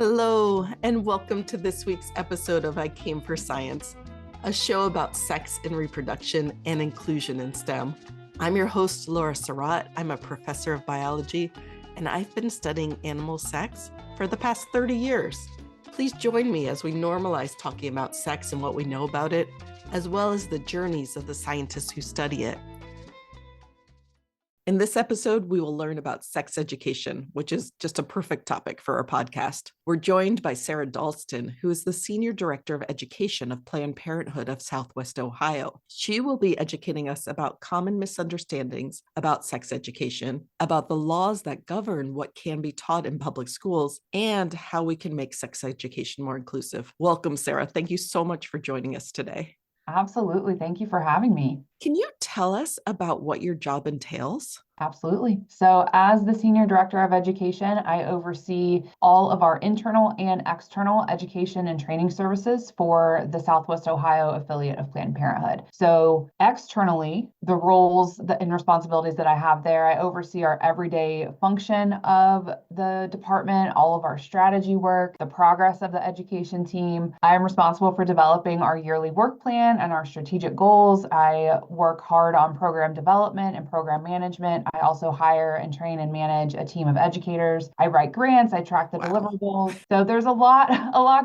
Hello, and welcome to this week's episode of I Came for Science, a show about sex and reproduction and inclusion in STEM. I'm your host, Laura Surratt. I'm a professor of biology, and I've been studying animal sex for the past 30 years. Please join me as we normalize talking about sex and what we know about it, as well as the journeys of the scientists who study it. In this episode, we will learn about sex education, which is just a perfect topic for our podcast. We're joined by Sarah Dahlston, who is the Senior Director of Education of Planned Parenthood of Southwest Ohio. She will be educating us about common misunderstandings about sex education, about the laws that govern what can be taught in public schools, and how we can make sex education more inclusive. Welcome, Sarah. Thank you so much for joining us today. Absolutely. Thank you for having me. Can you tell us about what your job entails? Absolutely. So as the Senior Director of Education, I oversee all of our internal and external education and training services for the Southwest Ohio affiliate of Planned Parenthood. So externally, the roles and responsibilities that I have there, I oversee our everyday function of the department, all of our strategy work, the progress of the education team. I am responsible for developing our yearly work plan and our strategic goals. I work hard on program development and program management. I also hire and train and manage a team of educators. I write grants. I track the deliverables. So there's a lot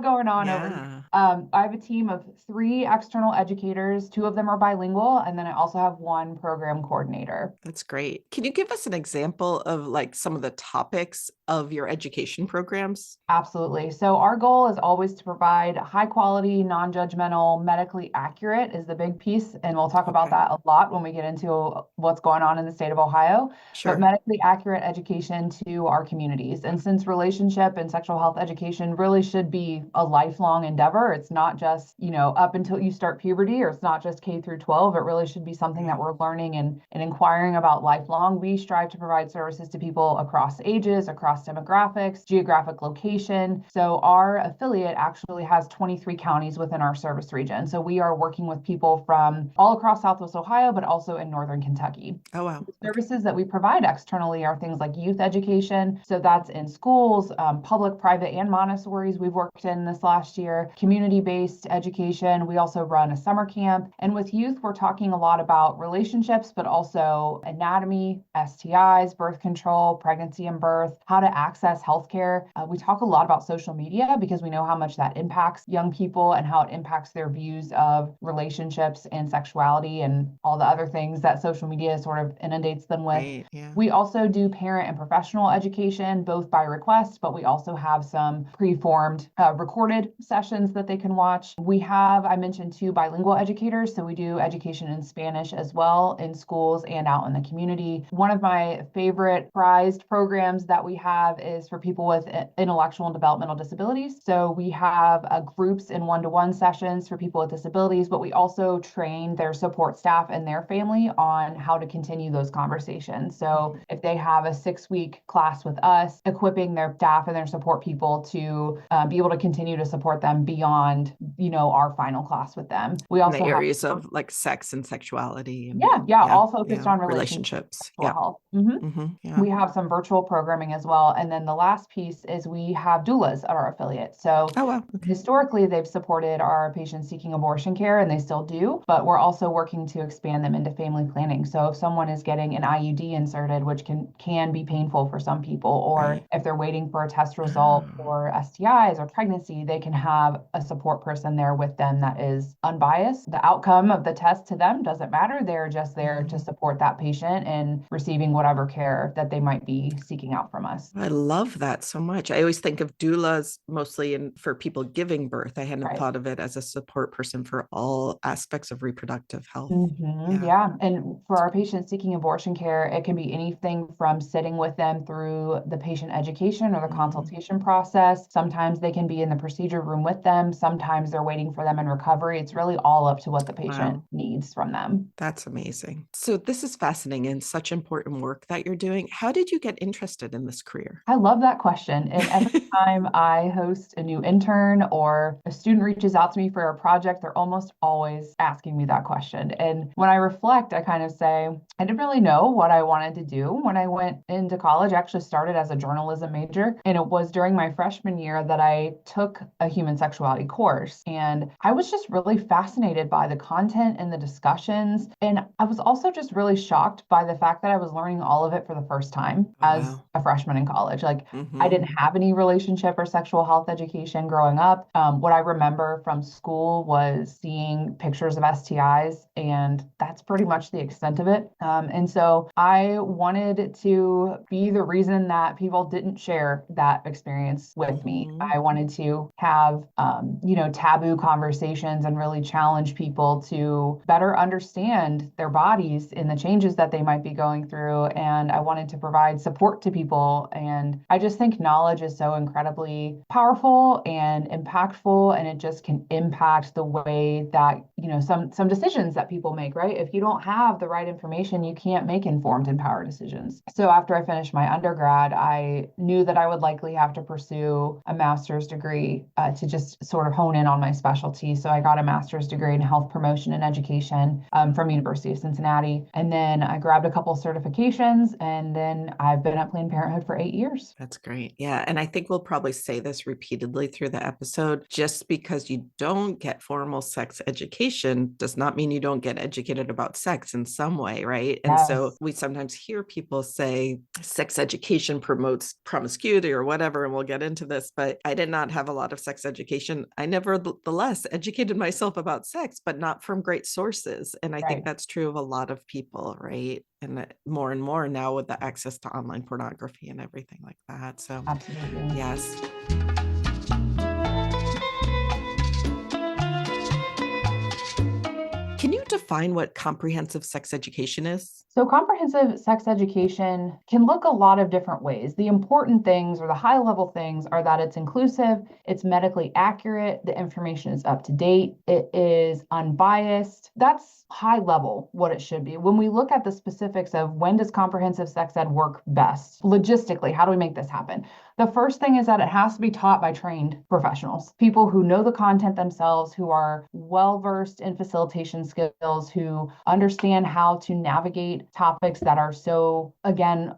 going on over here. I have a team of 3 external educators. 2 of them are bilingual, and then I also have 1 program coordinator. That's great. Can you give us an example of like some of the topics of your education programs? Absolutely. So our goal is always to provide high quality, non-judgmental, medically accurate is the big piece. And we'll talk about that a lot when we get into what's going on in the state of Ohio. Sure. But medically accurate education to our communities. And since relationship and sexual health education really should be a lifelong endeavor, it's not just, up until you start puberty, or it's not just K through 12. It really should be something that we're learning and inquiring about lifelong. We strive to provide services to people across ages, across demographics, geographic location. So our affiliate actually has 23 counties within our service region. So we are working with people from all across Southwest Ohio, but also in Northern Kentucky. Oh, wow. The services that we provide externally are things like youth education. So that's in schools, public, private, and Montessori's we've worked in this last year, community-based education. We also run a summer camp. And with youth, we're talking a lot about relationships, but also anatomy, STIs, birth control, pregnancy and birth, how to access healthcare. We talk a lot about social media because we know how much that impacts young people and how it impacts their views of relationships and sexuality and all the other things that social media sort of inundates them with. Right, yeah. We also do parent and professional education, both by request, but we also have some pre-formed recorded sessions that they can watch. We have, I mentioned, 2 bilingual educators. So we do education in Spanish as well in schools and out in the community. One of my favorite prized programs that we have is for people with intellectual and developmental disabilities. So we have groups in one-to-one sessions for people with disabilities, but we also train their support staff and their family on how to continue those conversations. So if they have a 6-week class with us, equipping their staff and their support people to be able to continue to support them beyond, our final class with them. We also in the areas of like sex and sexuality. And, all focused on relationships. Yeah. Health. Yeah. We have some virtual programming as well. And then the last piece is we have doulas at our affiliate. So historically, they've supported our patients seeking abortion care, and they still do, but we're also working to expand them into family planning. So if someone is getting an IUD inserted, which can be painful for some people, or if they're waiting for a test result for STIs or pregnancy, they can have a support person there with them that is unbiased. The outcome of the test to them doesn't matter. They're just there to support that patient in receiving whatever care that they might be seeking out from us. I love that so much. I always think of doulas mostly for people giving birth. I hadn't thought of it as a support person for all aspects of reproductive health. Yeah. And for our patients seeking abortion care, it can be anything from sitting with them through the patient education or the consultation process. Sometimes they can be in the procedure room with them them. Sometimes they're waiting for them in recovery. It's really all up to what the patient Wow. needs from them. That's amazing. So this is fascinating and such important work that you're doing. How did you get interested in this career? I love that question. And every time I host a new intern or a student reaches out to me for a project, they're almost always asking me that question. And when I reflect, I kind of say, I didn't really know what I wanted to do. When I went into college, I actually started as a journalism major. And it was during my freshman year that I took a human sexuality course. And I was just really fascinated by the content and the discussions. And I was also just really shocked by the fact that I was learning all of it for the first time as Wow. a freshman in college. Like, I Mm-hmm. didn't have any relationship or sexual health education growing up. What I remember from school was seeing pictures of STIs, and that's pretty much the extent of it. And so I wanted to be the reason that people didn't share that experience with me. Mm-hmm. I wanted to have, taboo conversations and really challenge people to better understand their bodies and the changes that they might be going through. And I wanted to provide support to people. And I just think knowledge is so incredibly powerful and impactful, and it just can impact the way that, some decisions that people make, right? If you don't have the right information, you can't make informed, empowered decisions. So after I finished my undergrad, I knew that I would likely have to pursue a master's degree to just sort of hone in on my specialty. So I got a master's degree in health promotion and education from University of Cincinnati. And then I grabbed a couple certifications, and then I've been at Planned Parenthood for 8 years. That's great. Yeah. And I think we'll probably say this repeatedly through the episode. Just because you don't get formal sex education does not mean you don't get educated about sex in some way, right? And so Yes. we sometimes hear people say sex education promotes promiscuity or whatever, and we'll get into this, but I did not have a lot of sex education. I nevertheless educated myself about sex, but not from great sources. And I think Right. that's true of a lot of people, right? And more now with the access to online pornography and everything like that. So, Absolutely. yes. Can you define what comprehensive sex education is? So, comprehensive sex education can look a lot of different ways. The important things or the high level things are that it's inclusive, it's medically accurate, the information is up to date, it is unbiased. That's high level what it should be. When we look at the specifics of when does comprehensive sex ed work best, logistically, how do we make this happen? The first thing is that it has to be taught by trained professionals, people who know the content themselves, who are well versed in facilitation skills, who understand how to navigate topics that are so, again,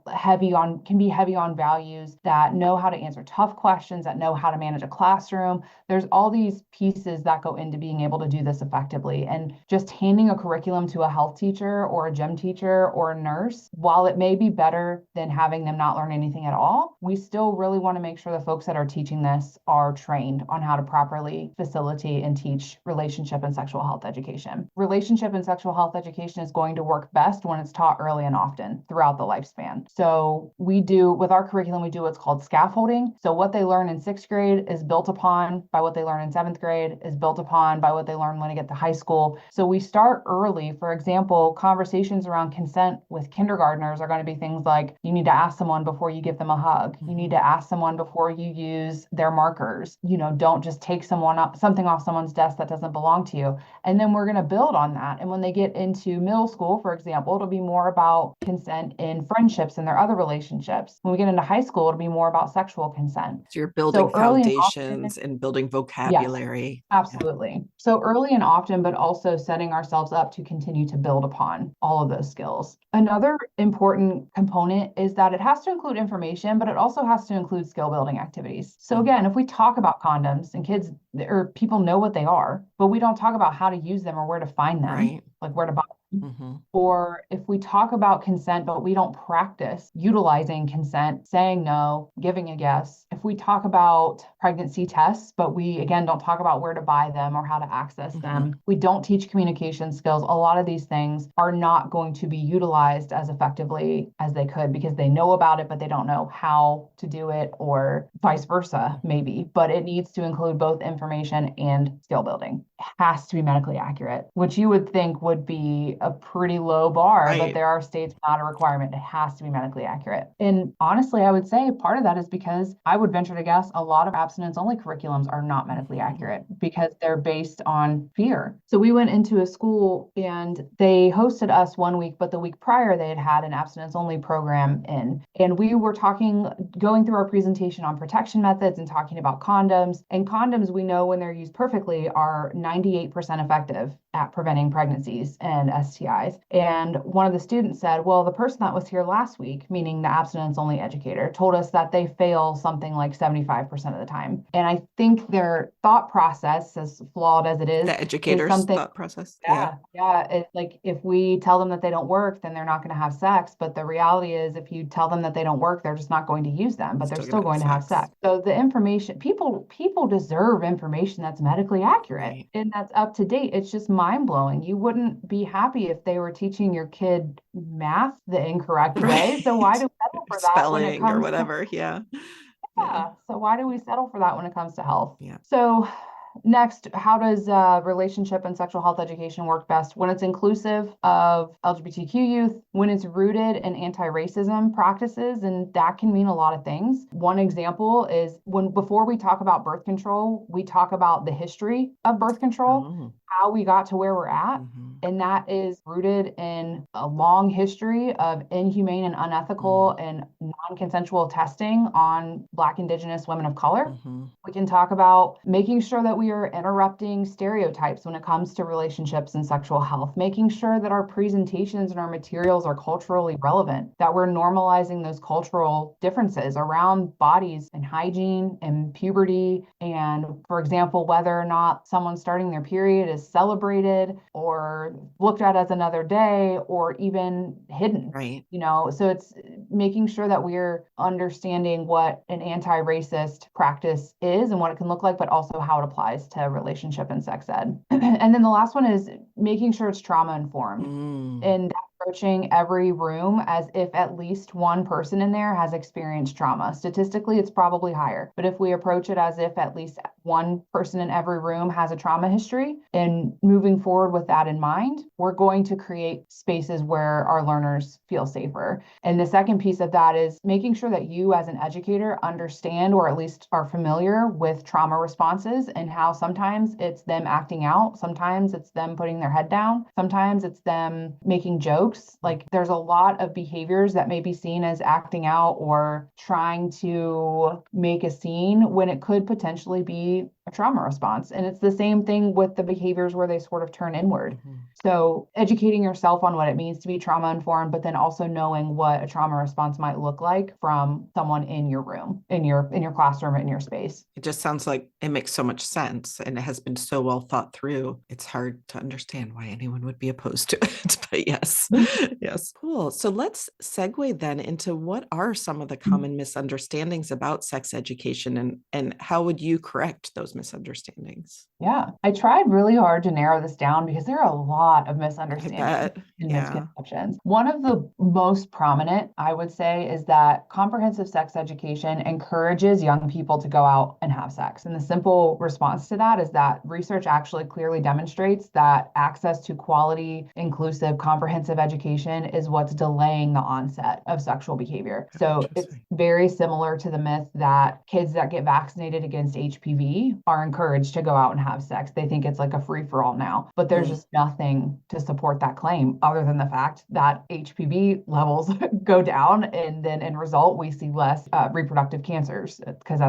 can be heavy on values, that know how to answer tough questions, that know how to manage a classroom. There's all these pieces that go into being able to do this effectively. And just handing a curriculum to a health teacher or a gym teacher or a nurse, while it may be better than having them not learn anything at all, we still really want to make sure the folks that are teaching this are trained on how to properly facilitate and teach relationship and sexual health education. Relationship and sexual health education is going to work best when it's taught early and often throughout the lifespan. So with our curriculum, we do what's called scaffolding. So what they learn in 6th grade is built upon by what they learn in 7th grade, is built upon by what they learn when they get to high school. So we start early. For example, conversations around consent with kindergartners are going to be things like, you need to ask someone before you give them a hug. You need to ask someone before you use their markers. Don't just take something off someone's desk that doesn't belong to you. And then we're going to build on that. And when they get into middle school, for example, it'll be more about consent in friendships and their other relationships. When we get into high school, it'll be more about sexual consent. So you're building So early and often, foundations and building yes, vocabulary. Yeah. absolutely. So early and often, but also setting ourselves up to continue to build upon all of those skills. Another important component is that it has to include information, but it also has to include skill building activities. So again, if we talk about condoms and kids or people know what they are, but we don't talk about how to use them or where to find them, Right. like where to buy them. Mm-hmm. Or if we talk about consent, but we don't practice utilizing consent, saying no, giving a yes. If we talk about pregnancy tests, but we, again, don't talk about where to buy them or how to access them, we don't teach communication skills. A lot of these things are not going to be utilized as effectively as they could because they know about it, but they don't know how to do it, or vice versa, maybe. But it needs to include both information and skill building. has to be medically accurate, which you would think would be a pretty low bar, but Right. there are states not a requirement. It has to be medically accurate. And honestly, I would say part of that is because I would venture to guess a lot of abstinence only curriculums are not medically accurate because they're based on fear. So we went into a school and they hosted us one week, but the week prior they had an abstinence only program in. And we were going through our presentation on protection methods and talking about condoms. And condoms, we know when they're used perfectly, are 98% effective at preventing pregnancies and STIs. And one of the students said, well, the person that was here last week, meaning the abstinence only educator, told us that they fail something like 75% of the time. And I think their thought process, as flawed as it The is educator's something. thought process. Yeah. It's like if we tell them that they don't work, then they're not going to have sex. But the reality is, if you tell them that they don't work, they're just not going to use them, but they're still going to have sex. So the information, people deserve information that's medically accurate, Right. and that's up to date. It's just mind blowing. You wouldn't be happy if they were teaching your kid math the incorrect way. So why do we settle for that when it Spelling comes or whatever? Yeah. So why do we settle for that when it comes to health? Yeah. So next, how does relationship and sexual health education work best? When it's inclusive of LGBTQ youth, when it's rooted in anti-racism practices, and that can mean a lot of things. One example is before we talk about birth control, we talk about the history of birth control, how we got to where we're at. And that is rooted in a long history of inhumane and unethical and non-consensual testing on Black, Indigenous women of color. We can talk about making sure that we are interrupting stereotypes when it comes to relationships and sexual health, making sure that our presentations and our materials are culturally relevant, that we're normalizing those cultural differences around bodies and hygiene and puberty. And for example, whether or not someone starting their period is celebrated or looked at as another day or even hidden. Right. So it's making sure that we're understanding what an anti-racist practice is and what it can look like, but also how it applies to relationship and sex ed. And then the last one is making sure it's trauma informed and approaching every room as if at least one person in there has experienced trauma. Statistically, it's probably higher, but if we approach it as if at least one person in every room has a trauma history and moving forward with that in mind, we're going to create spaces where our learners feel safer. And the second piece of that is making sure that you as an educator understand or at least are familiar with trauma responses and how sometimes it's them acting out, sometimes it's them putting their head down, sometimes it's them making jokes. Like there's a lot of behaviors that may be seen as acting out or trying to make a scene when it could potentially be a trauma response. And it's the same thing with the behaviors where they sort of turn inward. So educating yourself on what it means to be trauma informed, but then also knowing what a trauma response might look like from someone in your room, in your classroom, in your space. It just sounds like it makes so much sense and it has been so well thought through. It's hard to understand why anyone would be opposed to it, but yes. Yes. Cool. So let's segue then into what are some of the common misunderstandings about sex education and how would you correct those misunderstandings? Yeah, I tried really hard to narrow this down because there are a lot of misunderstandings and misconceptions. One of the most prominent, I would say, is that comprehensive sex education encourages young people to go out and have sex. And the simple response to that is that research actually clearly demonstrates that access to quality, inclusive, comprehensive education is what's delaying the onset of sexual behavior. So it's very similar to the myth that kids that get vaccinated against HPV are encouraged to go out and have sex. They think it's like a free-for-all now, but there's just nothing to support that claim other than the fact that HPV levels go down, and then in result we see less reproductive cancers because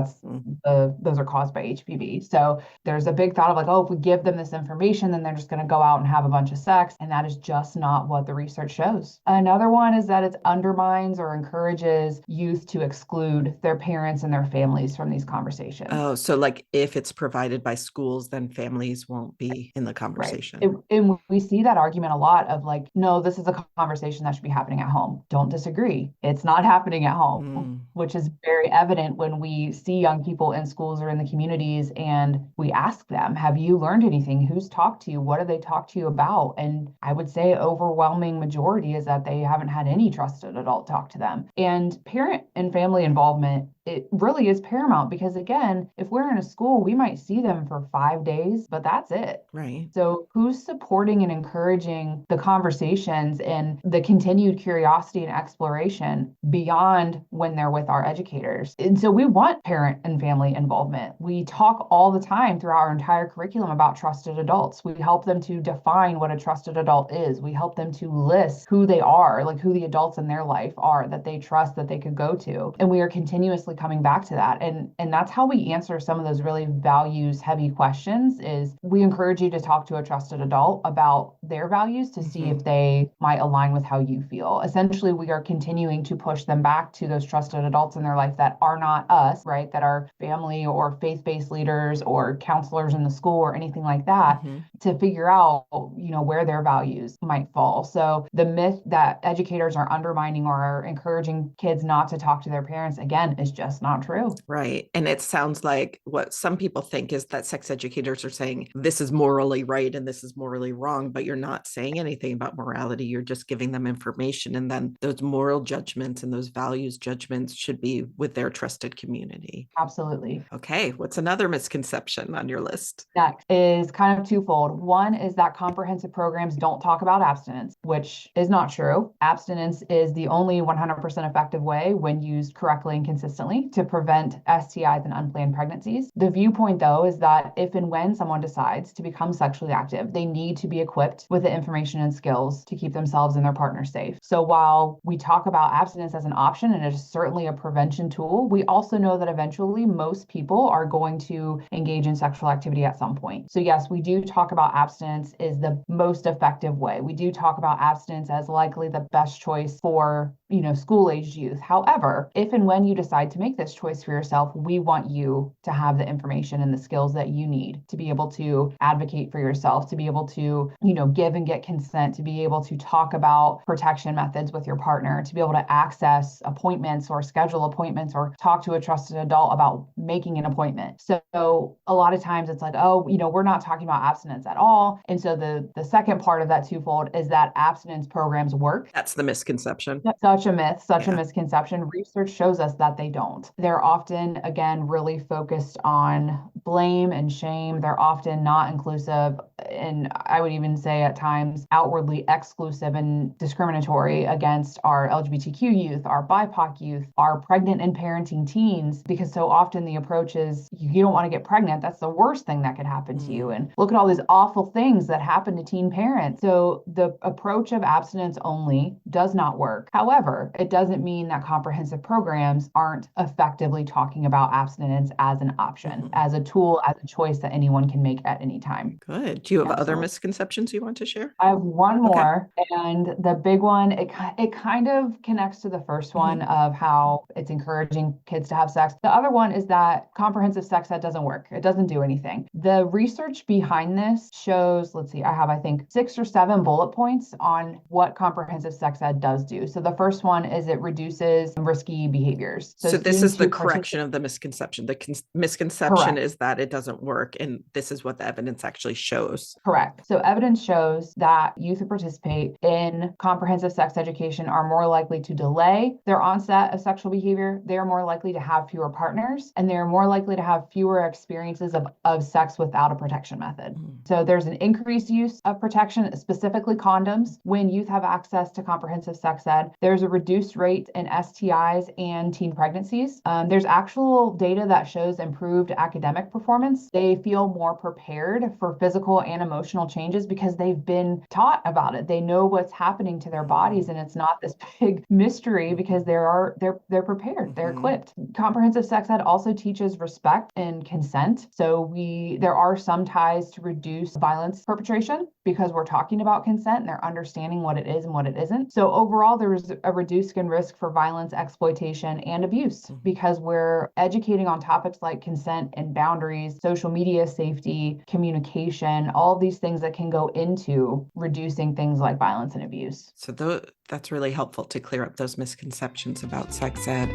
those are caused by HPV. So there's a big thought of like, oh, if we give them this information, then they're just going to go out and have a bunch of sex, and that is just not what the research shows. Another one is that it undermines or encourages youth to exclude their parents and their families from these conversations. Oh, so like if it's provided by schools, then families won't be in the conversation. Right. And we see that argument a lot of like, no, this is a conversation that should be happening at home. Don't disagree. It's not happening at home, which is very evident when we see young people in schools or in the communities and we ask them, have you learned anything? Who's talked to you? What have they talked to you about? And I would say overwhelming majority is that they haven't had any trusted adult talk to them. And parent and family involvement it really is paramount because, again, if we're in a school, we might see them for 5 days, but that's it. Right. So who's supporting and encouraging the conversations and the continued curiosity and exploration beyond when they're with our educators? And so we want parent and family involvement. We talk all the time throughout our entire curriculum about trusted adults. We help them to define what a trusted adult is. We help them to list who they are, like who the adults in their life are that they trust, that they could go to. And we are continuously coming back to that. And that's how we answer some of those really values heavy questions is we encourage you to talk to a trusted adult about their values to see if they might align with how you feel. Essentially, we are continuing to push them back to those trusted adults in their life that are not us, right? That are family or faith-based leaders or counselors in the school or anything like that to figure out, where their values might fall. So the myth that educators are undermining or are encouraging kids not to talk to their parents, again, is just not true. Right. And it sounds like what some people think is that sex educators are saying this is morally right and this is morally wrong, but you're not saying anything about morality. You're just giving them information. And then those moral judgments and those values judgments should be with their trusted community. Absolutely. Okay. What's another misconception on your list? Next is kind of twofold. One is that comprehensive programs don't talk about abstinence, which is not true. Abstinence is the only 100% effective way, when used correctly and consistently, to prevent STIs and unplanned pregnancies. The viewpoint, though, is that if and when someone decides to become sexually active, they need to be equipped with the information and skills to keep themselves and their partner safe. So while we talk about abstinence as an option, and it is certainly a prevention tool, we also know that eventually most people are going to engage in sexual activity at some point. So yes, we do talk about abstinence is the most effective way. We do talk about abstinence as likely the best choice for, school-aged youth. However, if and when you decide to make this choice for yourself, we want you to have the information and the skills that you need to be able to advocate for yourself, to be able to, give and get consent, to be able to talk about protection methods with your partner, to be able to access appointments or schedule appointments or talk to a trusted adult about making an appointment. So a lot of times it's like, we're not talking about abstinence at all. And so the second part of that twofold is that abstinence programs work. That's the misconception. Such a myth, a misconception. Research shows us that they don't. They're often, again, really focused on blame and shame. They're often not inclusive, and I would even say at times outwardly exclusive and discriminatory against our LGBTQ youth, our BIPOC youth, our pregnant and parenting teens, because so often the approach is you don't want to get pregnant. That's the worst thing that could happen to you. And look at all these awful things that happen to teen parents. So the approach of abstinence only does not work. However, it doesn't mean that comprehensive programs aren't effectively talking about abstinence as an option, as a tool, as a choice that anyone can make at any time. Good. Do you have other misconceptions you want to share? I have one more, and the big one, it kind of connects to the first one of how it's encouraging kids to have sex. The other one is that comprehensive sex ed doesn't work. It doesn't do anything. The research behind this shows, I think 6 or 7 bullet points on what comprehensive sex ed does do. So the first one is it reduces risky behaviors. So this is the correction of the misconception. The misconception is that it doesn't work, and this is what the evidence actually shows. Correct. So evidence shows that youth who participate in comprehensive sex education are more likely to delay their onset of sexual behavior. They are more likely to have fewer partners, and they're more likely to have fewer experiences of sex without a protection method. So there's an increased use of protection, specifically condoms, when youth have access to comprehensive sex ed. There's a reduced rate in STIs and teen pregnancies. There's actual data that shows improved academic performance. They feel more prepared for physical and emotional changes because they've been taught about it. They know what's happening to their bodies, and it's not this big mystery because they're prepared, they're equipped. Comprehensive sex ed also teaches respect and consent. So there are some ties to reduce violence perpetration because we're talking about consent and they're understanding what it is and what it isn't. So overall, there is a reduced risk for violence, exploitation, and abuse because we're educating on topics like consent and boundaries, social media safety, communication, all these things that can go into reducing things like violence and abuse. So that's really helpful to clear up those misconceptions about sex ed.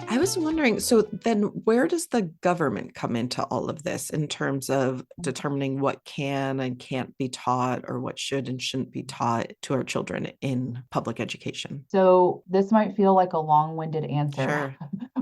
I was wondering, so then where does the government come into all of this in terms of determining what can and can't be taught or what should and shouldn't be taught to our children in public education? So this might feel like a long-winded answer, Sure.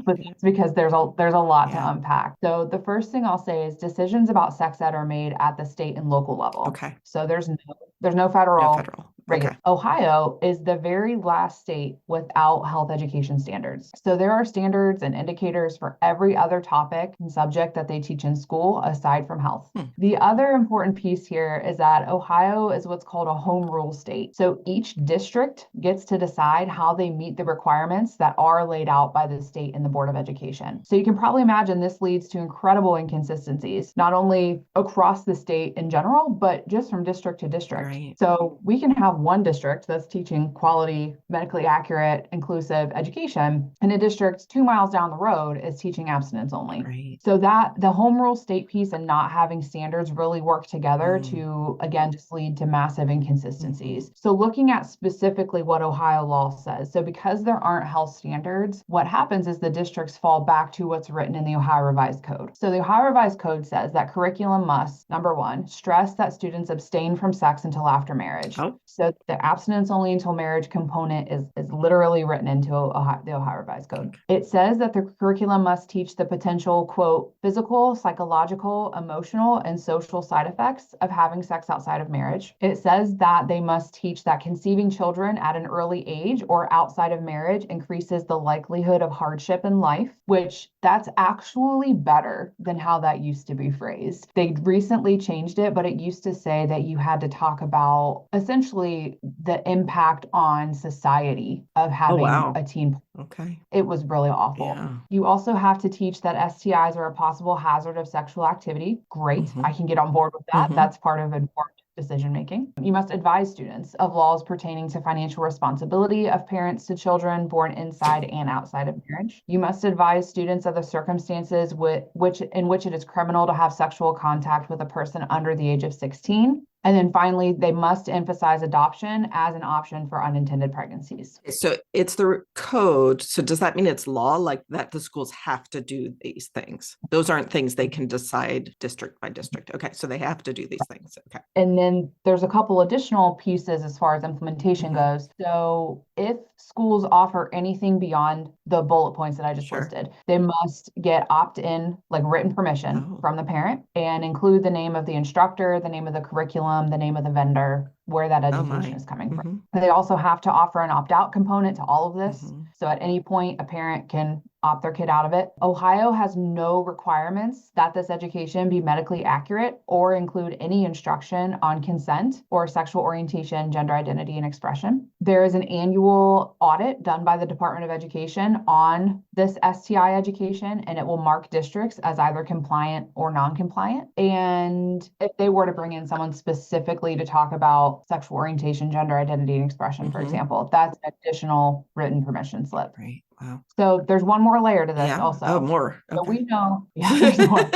but it's because there's a lot to Yeah. unpack. So the first thing I'll say is decisions about sex ed are made at the state and local level. Okay. So there's no No federal federal. regulation. Okay. Ohio is the very last state without health education standards. So there are standards and indicators for every other topic and subject that they teach in school aside from health. The other important piece here is that Ohio is what's called a home rule state. So each district gets to decide how they meet the requirements that are laid out by the state and the Board of Education. So you can probably imagine this leads to incredible inconsistencies, not only across the state in general, but just from district to district. Right. So we can have one district that's teaching quality, medically accurate, inclusive education, and a district 2 miles down the road is teaching abstinence only. Right. So that the home rule state piece and not having standards really work together to, again, just lead to massive inconsistencies. So looking at specifically what Ohio law says, so because there aren't health standards, what happens is the districts fall back to what's written in the Ohio Revised Code. So the Ohio Revised Code says that curriculum must, number one, stress that students abstain from sex until after marriage. So the abstinence only until marriage component is literally written into the Ohio Revised Code. It says that the curriculum must teach the potential, quote, physical, psychological, emotional, and social side effects of having sex outside of marriage. It says that they must teach that conceiving children at an early age or outside of marriage increases the likelihood of hardship in life, which that's actually better than how that used to be phrased. They recently changed it, but it used to say that you had to talk about essentially the impact on society of having a teen. Okay. It was really awful. Yeah. You also have to teach that STIs are a possible hazard of sexual activity. Great. I can get on board with that. That's part of informed decision making. You must advise students of laws pertaining to financial responsibility of parents to children born inside and outside of marriage. You must advise students of the circumstances in which it is criminal to have sexual contact with a person under the age of 16. And then finally, they must emphasize adoption as an option for unintended pregnancies. So it's the code. So does that mean it's law, like that the schools have to do these things? Those aren't things they can decide district by district. Okay, so they have to do these things. Okay. And then there's a couple additional pieces as far as implementation goes. So if schools offer anything beyond the bullet points that I just listed, they must get opt-in, like written permission from the parent, and include the name of the instructor, the name of the curriculum, the name of the vendor, where that education is coming from. They also have to offer an opt-out component to all of this. So at any point, a parent can opt their kid out of it. Ohio has no requirements that this education be medically accurate or include any instruction on consent or sexual orientation, gender identity, and expression. There is an annual audit done by the Department of Education on this STI education, and it will mark districts as either compliant or non-compliant. And if they were to bring in someone specifically to talk about sexual orientation, gender identity, and expression, for example, that's an additional written permission slip. Right. Wow. So there's one more layer to this also. Oh, more. Okay. So we know, there's more.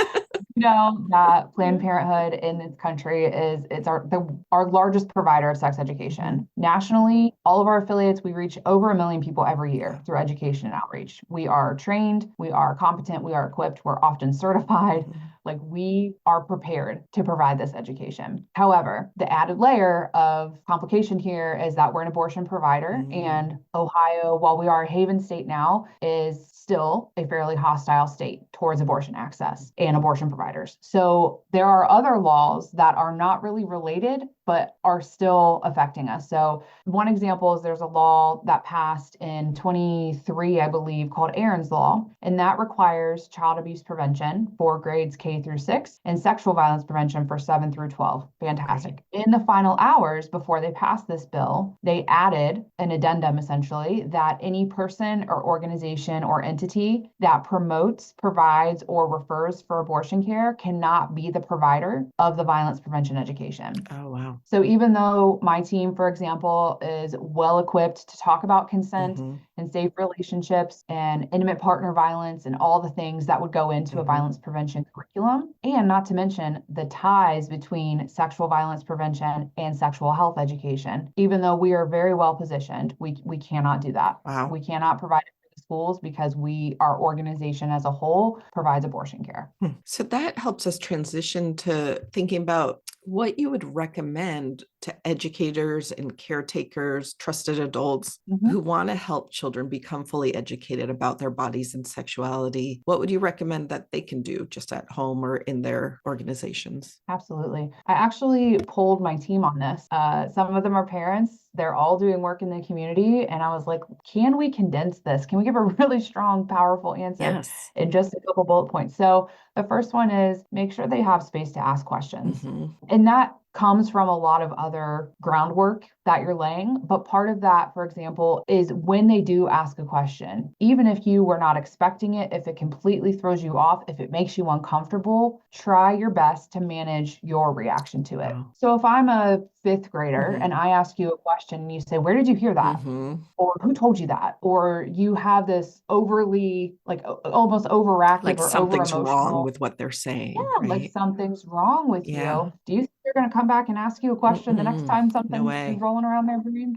We know that Planned Parenthood in this country is our largest provider of sex education. Nationally, all of our affiliates, we reach over 1 million people every year through education and outreach. We are trained, we are competent, we are equipped, we're often certified. Like we are prepared to provide this education. However, the added layer of complication here is that we're an abortion provider, and Ohio, while we are a haven state now, is still a fairly hostile state towards abortion access and abortion providers. So there are other laws that are not really related, but are still affecting us. So one example is there's a law that passed in 23, I believe, called Aaron's Law, and that requires child abuse prevention for grades K through 6 and sexual violence prevention for 7 through 12. Fantastic. In the final hours before they passed this bill, they added an addendum, essentially, that any person or organization or entity that promotes, provides, or refers for abortion care cannot be the provider of the violence prevention education. Oh, wow. So even though my team, for example, is well equipped to talk about consent and safe relationships and intimate partner violence and all the things that would go into a violence prevention curriculum, and not to mention the ties between sexual violence prevention and sexual health education, even though we are very well positioned, we cannot do that. Wow. We cannot provide schools because our organization as a whole provides abortion care. So that helps us transition to thinking about what you would recommend to educators and caretakers, trusted adults who want to help children become fully educated about their bodies and sexuality. What would you recommend that they can do just at home or in their organizations? Absolutely. I actually polled my team on this. Some of them are parents. They're all doing work in the community. And I was like, can we condense this? Can we give a really strong, powerful answer Yes. in just a couple bullet points? So the first one is make sure they have space to ask questions. And that comes from a lot of other groundwork that you're laying. But part of that, for example, is when they do ask a question, even if you were not expecting it, if it completely throws you off, if it makes you uncomfortable, try your best to manage your reaction to it. Wow. So if I'm a fifth grader and I ask you a question and you say, where did you hear that? Or who told you that? Or you have this overly, like almost overactive Like or over something's wrong emotional. with what they're saying, Yeah, like right? something's wrong with you. Do you think they're going to come back and ask you a question the next time No something is way. rolling around their brain?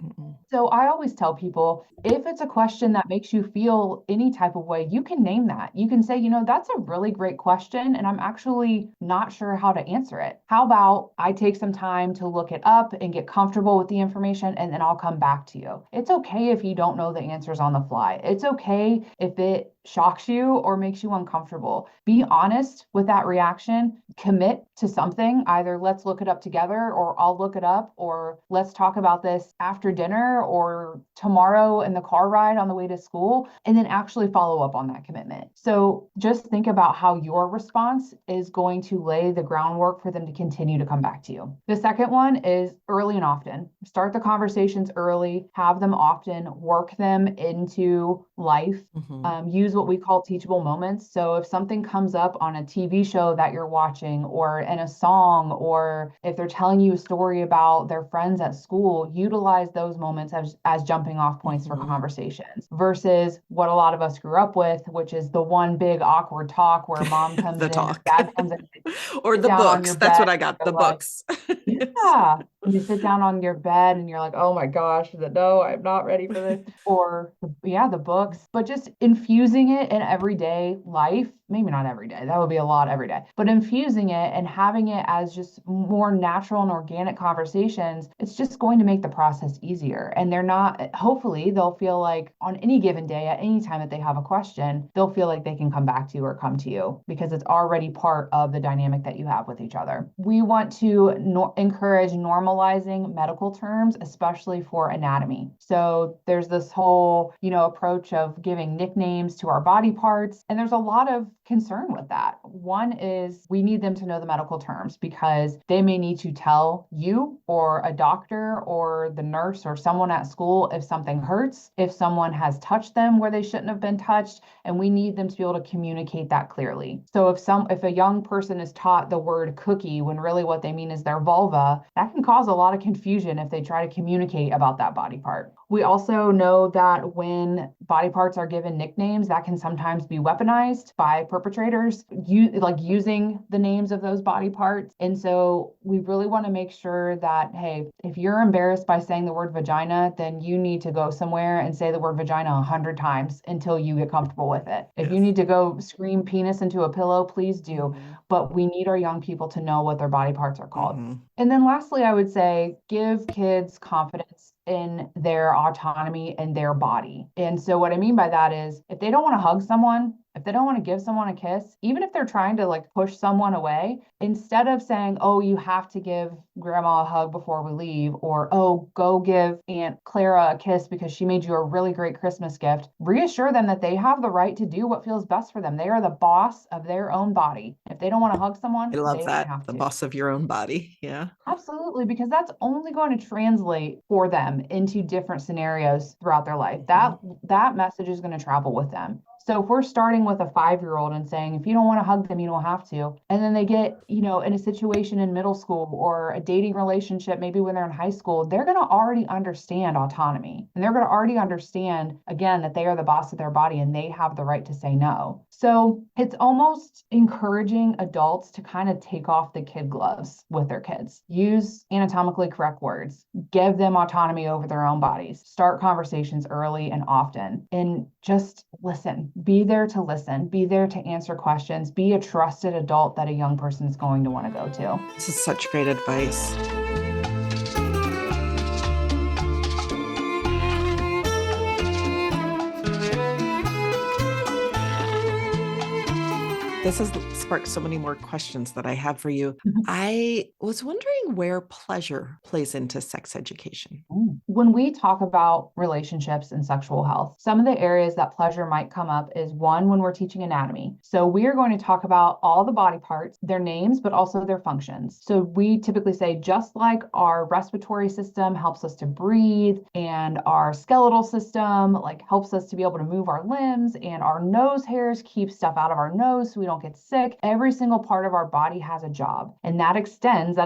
So I always tell people, if it's a question that makes you feel any type of way, you can name that. You can say, that's a really great question, and I'm actually not sure how to answer it. How about I take some time to look it up and get comfortable with the information, and then I'll come back to you. It's okay if you don't know the answers on the fly. It's okay if it shocks you or makes you uncomfortable. Be honest with that reaction. Commit to something. Either let's look it up together, or I'll look it up, or let's talk about this after dinner or tomorrow in the car ride on the way to school, and then actually follow up on that commitment. So just think about how your response is going to lay the groundwork for them to continue to come back to you. The second one is early and often. Start the conversations early, have them often, work them into life. Use what we call teachable moments. So if something comes up on a TV show that you're watching, or in a song, or if they're telling you a story about their friends at school, utilize those moments as jumping off points for conversations, versus what a lot of us grew up with, which is the one big awkward talk where mom comes The in or talk. dad comes in, Or sit the down on your books. That's bed. what I got. The Like, books. yeah. And you sit down on your bed and you're like, oh my gosh, no, I'm not ready for this. Or the books, but just infusing it in everyday life. Maybe not every day. That would be a lot every day, but infusing it and having it as just more natural and organic conversations, it's just going to make the process easier. And hopefully they'll feel like on any given day, at any time that they have a question, they'll feel like they can come back to you or come to you because it's already part of the dynamic that you have with each other. We want to encourage normalizing medical terms, especially for anatomy. So there's this whole, approach of giving nicknames to our body parts. And there's a lot of concern with that. One is we need them to know the medical terms because they may need to tell you or a doctor or the nurse or someone at school if something hurts, if someone has touched them where they shouldn't have been touched, and we need them to be able to communicate that clearly. So if a young person is taught the word cookie when really what they mean is their vulva, that can cause a lot of confusion if they try to communicate about that body part. We also know that when body parts are given nicknames, that can sometimes be weaponized by perpetrators, using the names of those body parts. And so we really want to make sure that, hey, if you're embarrassed by saying the word vagina, then you need to go somewhere and say the word vagina 100 times until you get comfortable with it. If you need to go scream penis into a pillow, please do. But we need our young people to know what their body parts are called. And then lastly, I would say give kids confidence in their autonomy and their body. And so what I mean by that is if they don't want to hug someone, if they don't want to give someone a kiss, even if they're trying to push someone away, instead of saying, oh, you have to give grandma a hug before we leave, or, oh, go give Aunt Clara a kiss because she made you a really great Christmas gift, reassure them that they have the right to do what feels best for them. They are the boss of their own body. If they don't want to hug someone, I love they that. don't have The to. boss of your own body. Yeah. Absolutely, because that's only going to translate for them into different scenarios throughout their life. That message is going to travel with them. So if we're starting with a 5-year-old and saying, if you don't want to hug them, you don't have to, and then they get, in a situation in middle school or a dating relationship, maybe when they're in high school, they're going to already understand autonomy, and they're going to already understand, again, that they are the boss of their body and they have the right to say no. So it's almost encouraging adults to kind of take off the kid gloves with their kids. Use anatomically correct words. Give them autonomy over their own bodies. Start conversations early and often. And just listen. Be there to listen. Be there to answer questions. Be a trusted adult that a young person is going to want to go to. This is such great advice. This has sparked so many more questions that I have for you. I was wondering where pleasure plays into sex education. When we talk about relationships and sexual health, some of the areas that pleasure might come up is one, when we're teaching anatomy. So we are going to talk about all the body parts, their names, but also their functions. So we typically say, just like our respiratory system helps us to breathe, and our skeletal system helps us to be able to move our limbs, and our nose hairs keep stuff out of our nose so we don't get sick. Every single part of our body has a job, and that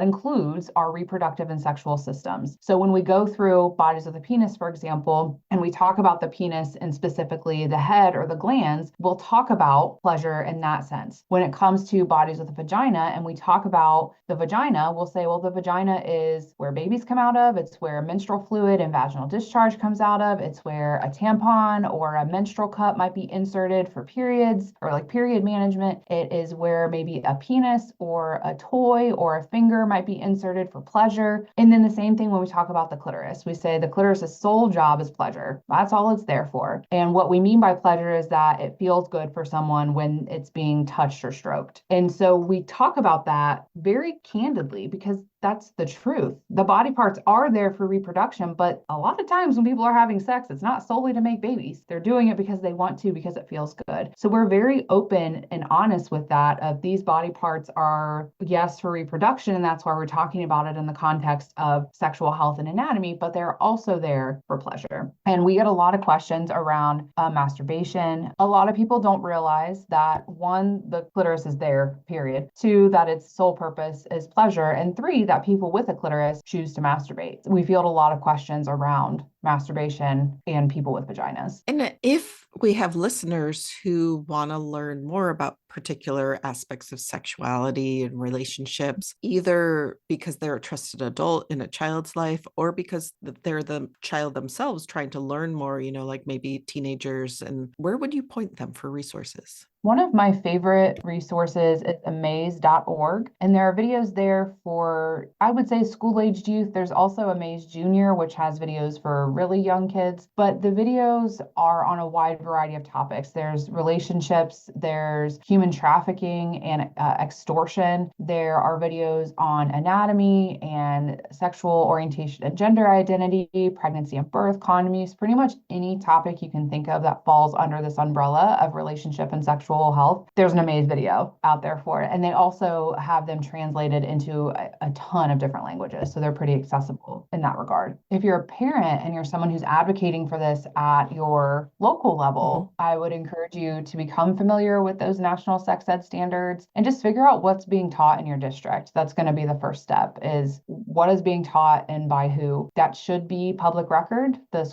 includes our reproductive and sexual systems. So when we go through bodies of the penis, for example, and we talk about the penis and specifically the head or the glands, we'll talk about pleasure in that sense. When it comes to bodies with a vagina and we talk about the vagina, we'll say, well, the vagina is where babies come out of. It's where menstrual fluid and vaginal discharge comes out of. It's where a tampon or a menstrual cup might be inserted for periods or period management. It is where maybe a penis or a toy or a finger might be inserted for pleasure. And then the same thing when we talk about the clitoris. We say the clitoris' sole job is pleasure. That's all it's there for. And what we mean by pleasure is that it feels good for someone when it's being touched or stroked. And so we talk about that very candidly because that's the truth. The body parts are there for reproduction, but a lot of times when people are having sex, it's not solely to make babies. They're doing it because they want to, because it feels good. So we're very open and honest with that of these body parts are, yes, for reproduction, and that's why we're talking about it in the context of sexual health and anatomy, but they're also there for pleasure. And we get a lot of questions around masturbation. A lot of people don't realize that, one, the clitoris is there, period. Two, that its sole purpose is pleasure. And three, that people with a clitoris choose to masturbate. We field a lot of questions around masturbation and people with vaginas. And if we have listeners who want to learn more about particular aspects of sexuality and relationships, either because they're a trusted adult in a child's life or because they're the child themselves trying to learn more, maybe teenagers, and where would you point them for resources? One of my favorite resources is amaze.org, and there are videos there for, I would say, school-aged youth. There's also Amaze Junior, which has videos for really young kids, but the videos are on a wide variety of topics. There's relationships, there's human trafficking and extortion. There are videos on anatomy and sexual orientation and gender identity, pregnancy and birth, condom use, pretty much any topic you can think of that falls under this umbrella of relationship and sexual health. There's an Amaze video out there for it. And they also have them translated into a ton of different languages. So they're pretty accessible in that regard. If you're a parent and you're someone who's advocating for this at your local level, I would encourage you to become familiar with those national sex ed standards and just figure out what's being taught in your district. That's going to be the first step, is what is being taught and by who. That should be public record. The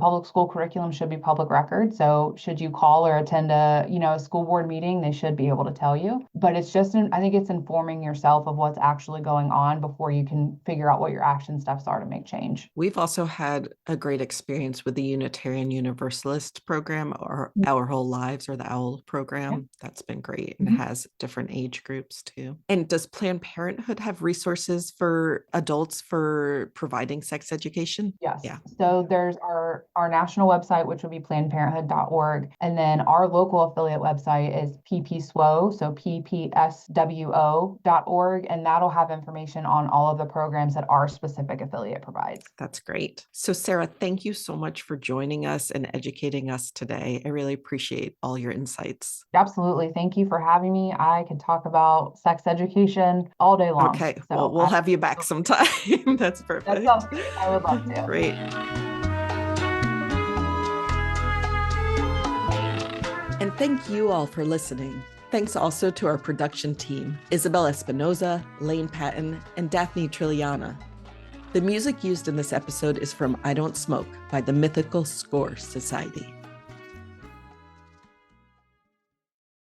public school curriculum should be public record. So should you call or attend a school board meeting, they should be able to tell you. But it's just, I think it's informing yourself of what's actually going on before you can figure out what your action steps are to make change. We've also had a great experience with the Unitarian Universalist program, or Our Whole Lives, or the OWL program. Yeah. That's been great, and has different age groups too. And does Planned Parenthood have resources for adults for providing sex education? Yes. Yeah. So there's our national website, which would be plannedparenthood.org. And then our local affiliate website is ppswo, so ppswo.org. And that'll have information on all of the programs that our specific affiliate provides. That's great. So Sarah, thank you so much for joining us and educating us today. I really appreciate all your insights. Absolutely. Thank you for having me. I could talk about sex education all day long. Okay. So well, we'll have you back sometime. That's perfect. That sounds great. I would love to. Great. And And thank you all for listening. Thanks also to our production team, Isabel Espinoza, Lane Patton, and Daphne Trilliana. The music used in this episode is from I Don't Smoke by the Mythical Score Society.